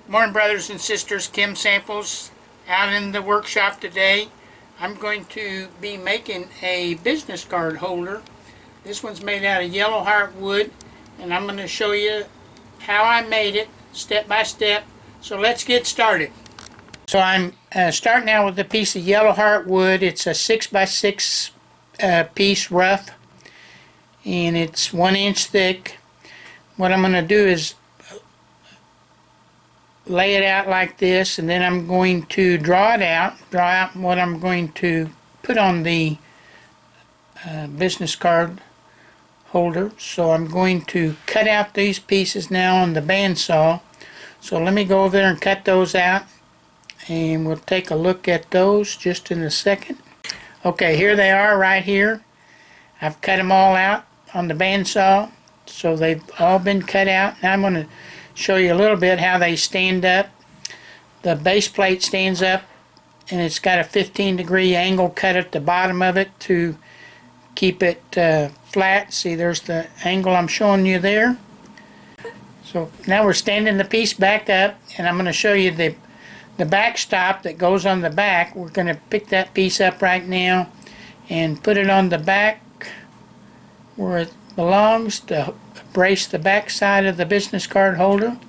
Morning, brothers and sisters. Kim Samples out in the workshop today. I'm going to be making a business card holder. This one's made out of yellow heart wood, and I'm going to show you how I made it step by step. So let's get started. So I'm starting out with a piece of yellow heart wood. It's a 6x6 piece rough, and it's 1 inch thick. What I'm going to do is lay it out like this, and then I'm going to draw out what I'm going to put on the business card holder. So I'm going to cut out these pieces now on the bandsaw. So let me go over there and cut those out, and we'll take a look at those just in a second. Okay, here they are right here. I've cut them all out on the bandsaw, so they've all been cut out. Now I'm going to show you a little bit how they stand up. The base plate stands up, and it's got a 15-degree angle cut at the bottom of it to keep it flat. See, there's the angle I'm showing you there. So now we're standing the piece back up, and I'm going to show you the backstop that goes on the back. We're going to pick that piece up right now and put it on the back where it belongs to brace the back side of the business card holder.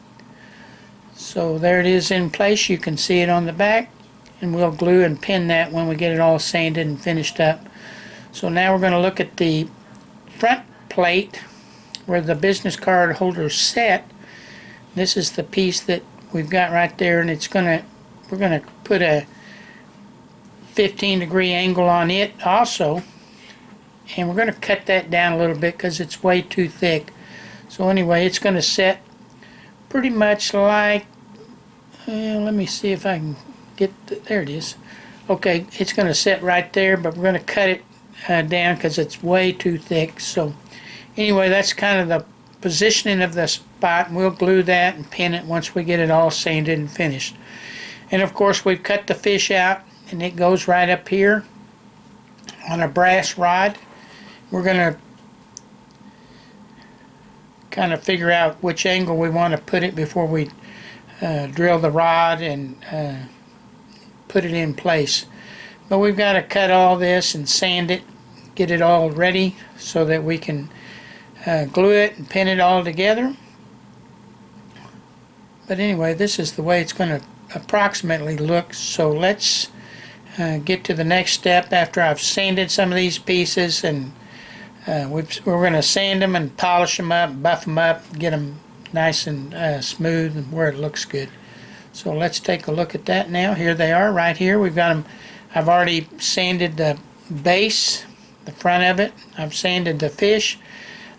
So there it is in place. You can see it on the back, and we'll glue and pin that when we get it all sanded and finished up. So now we're going to look at the front plate where the business card holder is set. This is the piece that we've got right there, and we're going to put a 15-degree angle on it also, and we're going to cut that down a little bit because it's way too thick. So anyway, it's going to set pretty much like, let me see if I can get, there it is. Okay, it's going to set right there, but we're going to cut it down because it's way too thick. So anyway, that's kind of the positioning of the spot, and we'll glue that and pin it once we get it all sanded and finished. And of course, we've cut the fish out, and it goes right up here on a brass rod. We're going to kind of figure out which angle we want to put it before we drill the rod and put it in place. But we've got to cut all this and sand it, get it all ready so that we can glue it and pin it all together. But anyway, this is the way it's going to approximately look. So let's get to the next step after I've sanded some of these pieces, and we're going to sand them and polish them up, buff them up, get them nice and smooth and where it looks good. So let's take a look at that now. Here they are right here. We've got them. I've already sanded the base, the front of it. I've sanded the fish.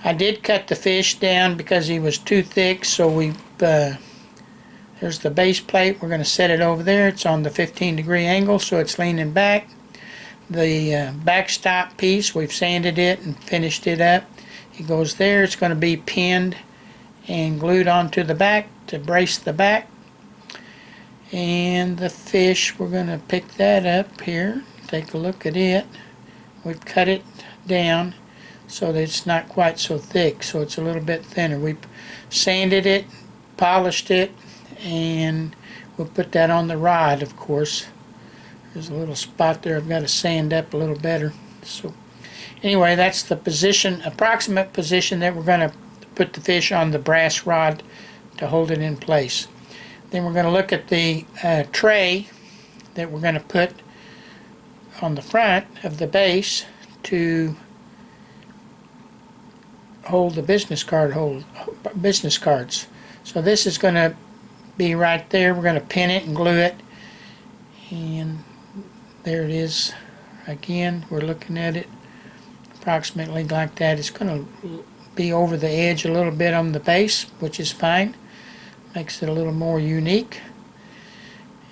I did cut the fish down because he was too thick, so there's the base plate. We're going to set it over there. It's on the 15-degree angle, so it's leaning back. The backstop piece, we've sanded it and finished it up. It goes there. It's going to be pinned and glued onto the back to brace the back. And the fish, we're going to pick that up here. Take a look at it. We've cut it down so that it's not quite so thick, so it's a little bit thinner. We've sanded it, polished it, and we'll put that on the rod, of course. There's a little spot there I've got to sand up a little better. So anyway, that's the position, approximate position that we're going to put the fish on the brass rod to hold it in place. Then we're going to look at the tray that we're going to put on the front of the base to hold the business cards. So this is going to be right there. We're going to pin it and glue it, and there it is. Again, we're looking at it approximately like that. It's going to be over the edge a little bit on the base, which is fine. Makes it a little more unique.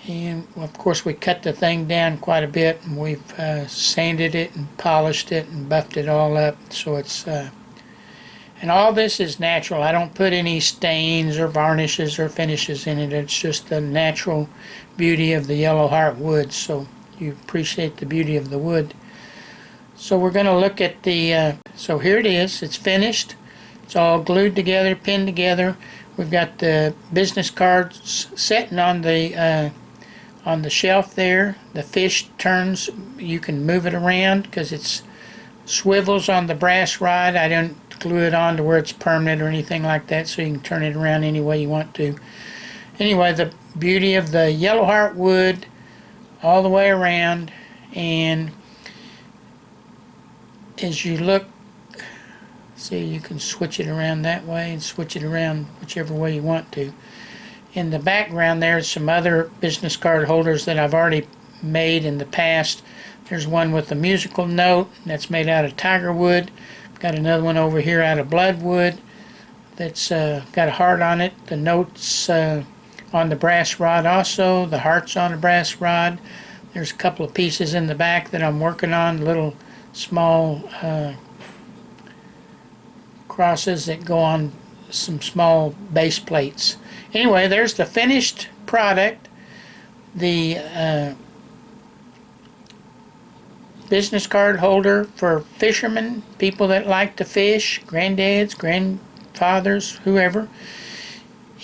And of course, we cut the thing down quite a bit, and we've sanded it and polished it and buffed it all up. So it's and all this is natural. I don't put any stains or varnishes or finishes in it. It's just the natural beauty of the yellow heart wood. So you appreciate the beauty of the wood. So we're going to look at the, so here it is. It's finished. It's all glued together, pinned together. We've got the business cards sitting on the shelf there. The fish turns, you can move it around because it's swivels on the brass rod. I don't glue it on to where it's permanent or anything like that, so you can turn it around any way you want to. Anyway, the beauty of the yellow heart wood all the way around, and as you look, see, you can switch it around that way and switch it around whichever way you want to. In the background there's some other business card holders that I've already made in the past. There's one with a musical note that's made out of tiger wood. Got another one over here out of bloodwood that's got a heart on it. The notes on the brass rod also. The heart's on the brass rod. There's a couple of pieces in the back that I'm working on, little small crosses that go on some small base plates. Anyway, there's the finished product. The business card holder for fishermen, people that like to fish, granddads, grandfathers, whoever.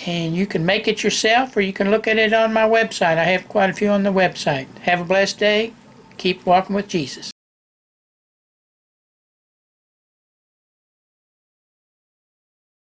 And you can make it yourself, or you can look at it on my website. I have quite a few on the website. Have a blessed day. Keep walking with Jesus.